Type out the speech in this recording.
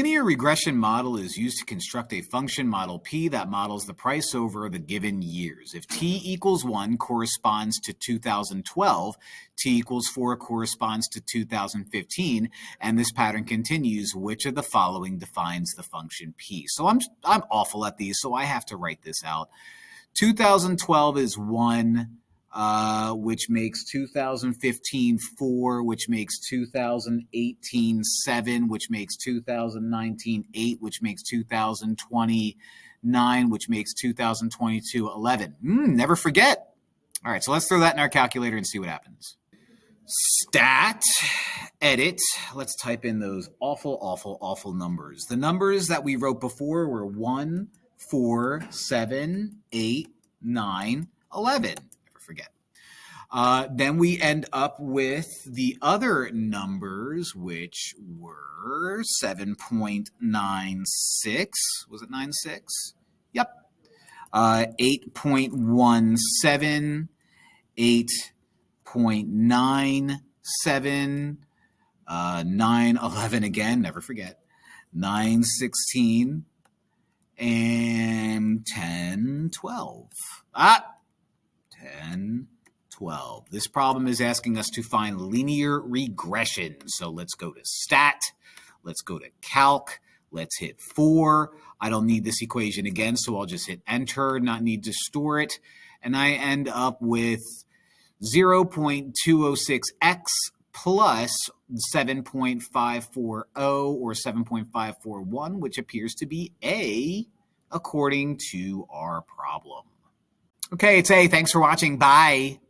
linear regression model is used to construct a function model P that models the price over the given years. If T equals 1 corresponds to 2012, T equals 4 corresponds to 2015, and this pattern continues, which of the following defines the function P? So I'm awful at these, so I have to write this out. 2012 is 1. Which makes 2015 4, which makes 2018 7, which makes 2019 8, which makes 2020 9, which makes 2022 11. Never forget. All right, so let's throw that in our calculator and see what happens. Stat, edit. Let's type in those awful numbers. The numbers that we wrote before were 1, 4, 7, 8, 9, 11. Forget. Then we end up with the other numbers, which were 7.96. Was it 96? Yep. 8.17, 8.97, 911 again, never forget, 916, and 1012. 10, 12. This problem is asking us to find linear regression. So let's go to stat. Let's go to calc. Let's hit 4. I don't need this equation again, so I'll just hit enter, not need to store it. And I end up with 0.206x plus 7.540 or 7.541, which appears to be A according to our problem. Okay, it's A. Thanks for watching. Bye.